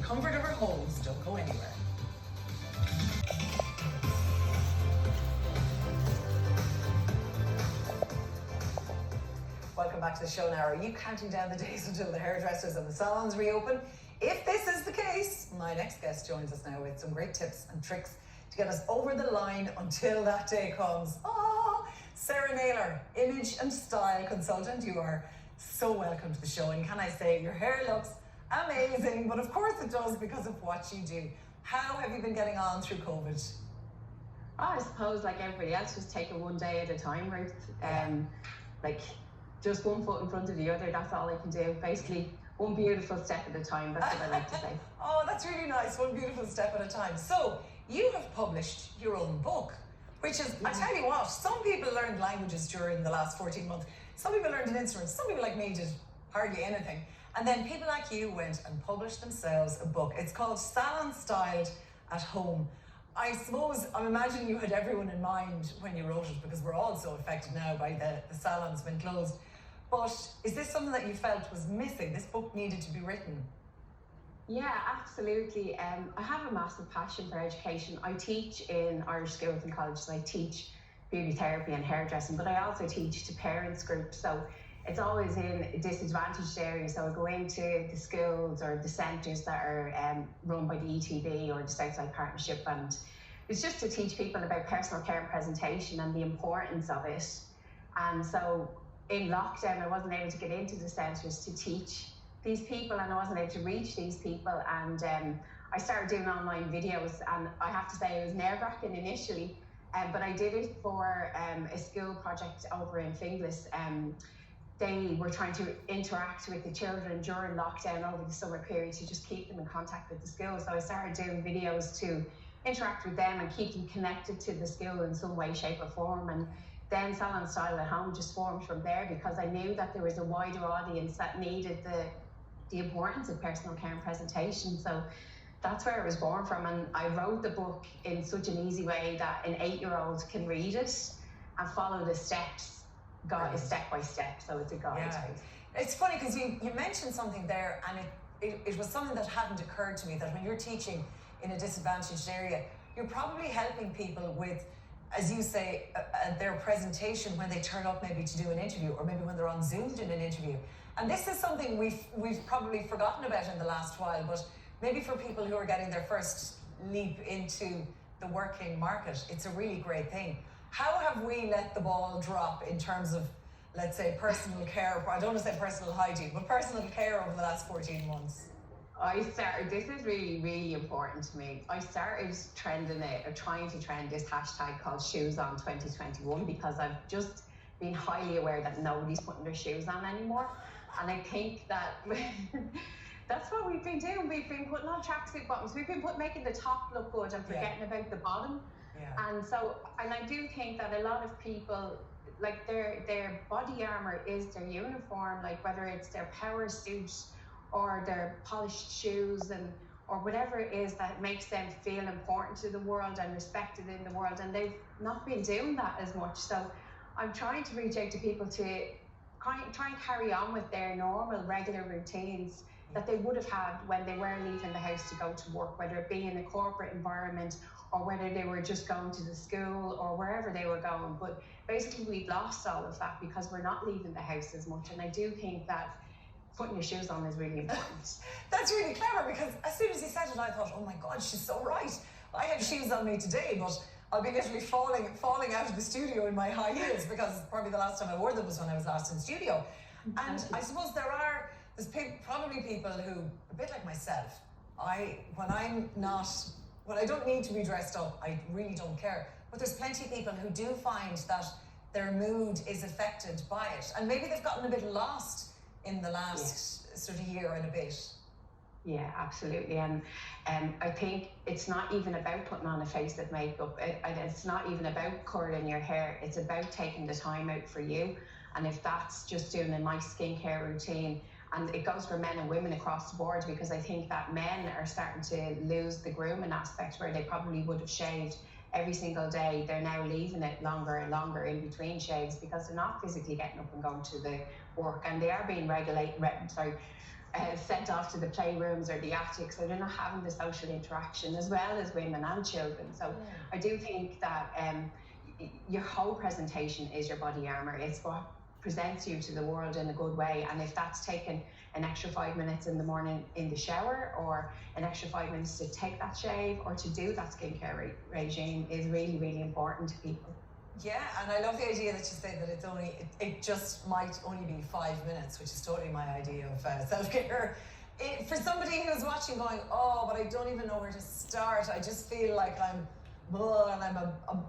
comfort of our homes. Don't go anywhere. Welcome back to the show now. Are you counting down the days until the hairdressers and the salons reopen? If this is the case, my next guest joins us now with some great tips and tricks to get us over the line until that day comes. Sarah Naylor, image and style consultant. You are so welcome to the show. And can I say, your hair looks amazing, but of course it does because of what you do. How have you been getting on through COVID? I suppose like everybody else, just take it one day at a time, Ruth. Like just one foot in front of the other, that's all I can do. Basically, one beautiful step at a time, that's what I like to say. Oh, that's really nice, one beautiful step at a time. So, you have published your own book, which is, I tell you what, some people learned languages during the last 14 months. Some people learned an instrument, some people like me did hardly anything. And then people like you went and published themselves a book. It's called Salon Styled at Home. I suppose, I'm imagining you had everyone in mind when you wrote it, because we're all so affected now by the salons being closed. But is this something that you felt was missing? This book needed to be written? Yeah, absolutely. I have a massive passion for education. I teach in Irish schools and colleges. I teach beauty therapy and hairdressing, but I also teach to parents groups. So it's always in disadvantaged areas. So I go into the schools or the centres that are run by the ETB or the Southside Partnership, and it's just to teach people about personal care and presentation and the importance of it. And so in lockdown, I wasn't able to get into the centres to teach these people, and I wasn't able to reach these people. And I started doing online videos, and I have to say it was nerve-wracking initially, but I did it for a school project over in Finglas. They were trying to interact with the children during lockdown over the summer period to just keep them in contact with the school. So I started doing videos to interact with them and keep them connected to the school in some way, shape or form. And then Salon Styled at Home just formed from there, because I knew that there was a wider audience that needed the importance of personal care and presentation. So that's where it was born from. And I wrote the book in such an easy way that an 8-year-old can read it and follow the steps, step by step. So it's a guide. Yeah. It's funny because you mentioned something there, and it was something that hadn't occurred to me, that when you're teaching in a disadvantaged area, you're probably helping people with, as you say, their presentation when they turn up maybe to do an interview, or maybe when they're on Zoom doing an interview. And this is something we've probably forgotten about in the last while, but maybe for people who are getting their first leap into the working market, it's a really great thing. How have we let the ball drop in terms of, let's say, personal care? I don't want to say personal hygiene, but personal care over the last 14 months. This is really, really important to me. I started trying to trend this hashtag called Shoes On 2021, because I've just been highly aware that nobody's putting their shoes on anymore. And I think that that's what we've been doing. We've been putting on tracksuit bottoms. We've been making the top look good and forgetting about the bottom. Yeah. And I do think that a lot of people, like their body armor is their uniform, like whether it's their power suit or their polished shoes or whatever it is that makes them feel important to the world and respected in the world, and they've not been doing that as much. So I'm trying to reach out to people to try and carry on with their normal, regular routines that they would have had when they were leaving the house to go to work, whether it be in a corporate environment or whether they were just going to the school or wherever they were going. But basically we've lost all of that because we're not leaving the house as much. And I do think that putting your shoes on is really important. That's really clever, because as soon as you said it, I thought, oh my God, she's so right. I have shoes on me today, but I'll be literally falling out of the studio in my high heels, because probably the last time I wore them was when I was last in studio. And I suppose there's probably people who, a bit like myself, when I don't need to be dressed up, I really don't care. But there's plenty of people who do find that their mood is affected by it. And maybe they've gotten a bit lost in the last sort of year and a bit. Yeah, absolutely. And I think it's not even about putting on a face of makeup. It's not even about curling your hair. It's about taking the time out for you. And if that's just doing a nice skincare routine, and it goes for men and women across the board, because I think that men are starting to lose the grooming aspect where they probably would have shaved every single day. They're now leaving it longer and longer in between shaves because they're not physically getting up and going to the work, and they are being sent off to the playrooms or the attic, so they're not having the social interaction as well as women and children. So I do think that your whole presentation is your body armor. It's what presents you to the world in a good way, and if that's taken an extra 5 minutes in the morning in the shower, or an extra 5 minutes to take that shave or to do that skincare regime, is really, really important to people. Yeah, and I love the idea that you say that it just might only be 5 minutes, which is totally my idea of self-care. For somebody who's watching going, oh, but I don't even know where to start. I just feel like I'm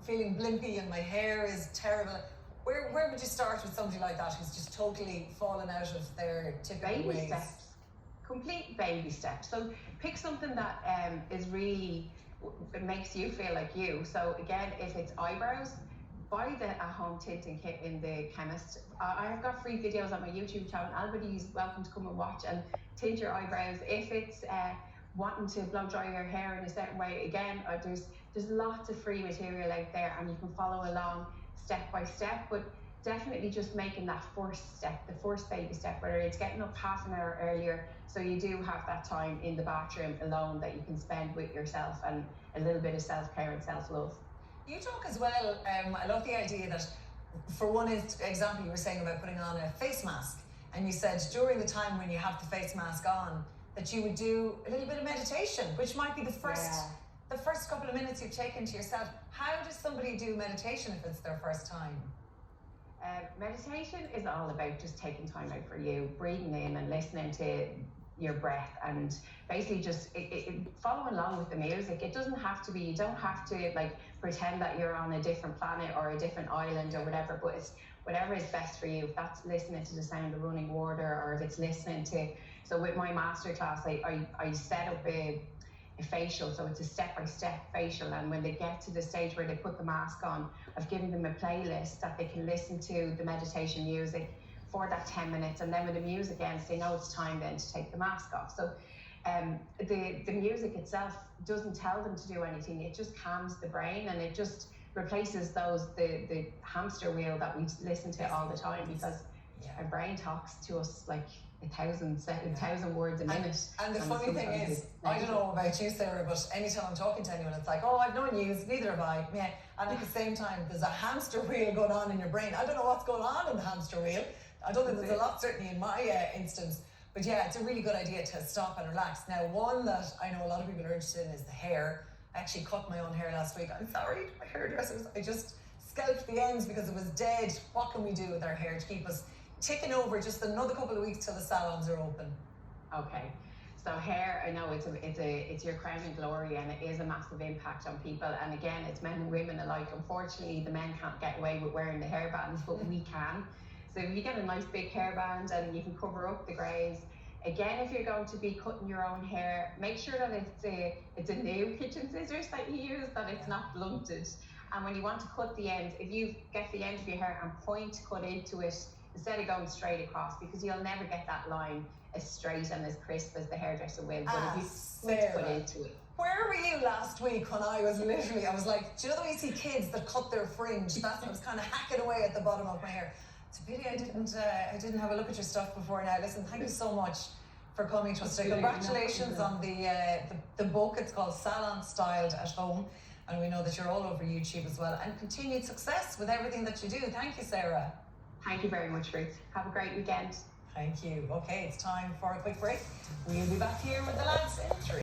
feeling blimpy and my hair is terrible. Where would you start with somebody like that who's just totally fallen out of their typical ways? Baby steps, complete baby steps. So pick something that is really, it makes you feel like you. So again, if it's eyebrows, buy the at-home tinting kit in the chemist. I have got free videos on my YouTube channel. Anybody's welcome to come and watch and tint your eyebrows. If it's wanting to blow dry your hair in a certain way, again, there's lots of free material out there, and you can follow along step by step. But definitely just making that first step, the first baby step, whether it's getting up half an hour earlier so you do have that time in the bathroom alone that you can spend with yourself, and a little bit of self-care and self-love. You talk as well, I love the idea that, for one example, you were saying about putting on a face mask, and you said during the time when you have the face mask on that you would do a little bit of meditation, which might be the first couple of minutes you've taken to yourself. How does somebody do meditation if it's their first time? Meditation is all about just taking time out for you, breathing in and listening to your breath, and basically just following along with the music. It doesn't have to be, you don't have to like pretend that you're on a different planet or a different island or whatever, but it's whatever is best for you. If that's listening to the sound of running water, or if it's listening to, so with my masterclass, I set up a facial, so it's a step-by-step facial, and when they get to the stage where they put the mask on, I've given them a playlist that they can listen to the meditation music for that 10 minutes, and then when the music ends, they know it's time then to take the mask off. So the music itself doesn't tell them to do anything, it just calms the brain, and it just replaces the hamster wheel that we listen to all the time, because our brain talks to us like 1,000 words a minute. And the funny thing is, I don't know about you, Sarah, but anytime I'm talking to anyone, it's like, oh, I've no news, neither have I. Yeah. And at the same time, there's a hamster wheel going on in your brain. I don't know what's going on in the hamster wheel. I don't think there's a lot, certainly in my instance. But yeah, it's a really good idea to stop and relax. Now, one that I know a lot of people are interested in is the hair. I actually cut my own hair last week. I'm sorry to my hairdressers. I just scalped the ends because it was dead. What can we do with our hair to keep us ticking over just another couple of weeks till the salons are open? Okay, so hair, I know it's your crown and glory, and it is a massive impact on people. And again, it's men and women alike. Unfortunately, the men can't get away with wearing the hairbands, but we can. So if you get a nice big hairband and you can cover up the greys. Again, if you're going to be cutting your own hair, make sure that it's a new kitchen scissors that you use, that it's not blunted. And when you want to cut the end, if you get the end of your hair and point cut into it, instead of going straight across, because you'll never get that line as straight and as crisp as the hairdresser will. But if you point cut into it. Where were you last week when I was like, do you know the way you see kids that cut their fringe? That's what I was kind of hacking away at the bottom of my hair. It's a pity I didn't have a look at your stuff before now. Listen, thank you so much for coming to us today. Congratulations on the book. It's called Salon Styled at Home, and we know that you're all over YouTube as well. And continued success with everything that you do. Thank you, Sarah. Thank you very much, Ruth. Have a great weekend. Thank you. Okay, it's time for a quick break. We'll be back here with the lads in 3.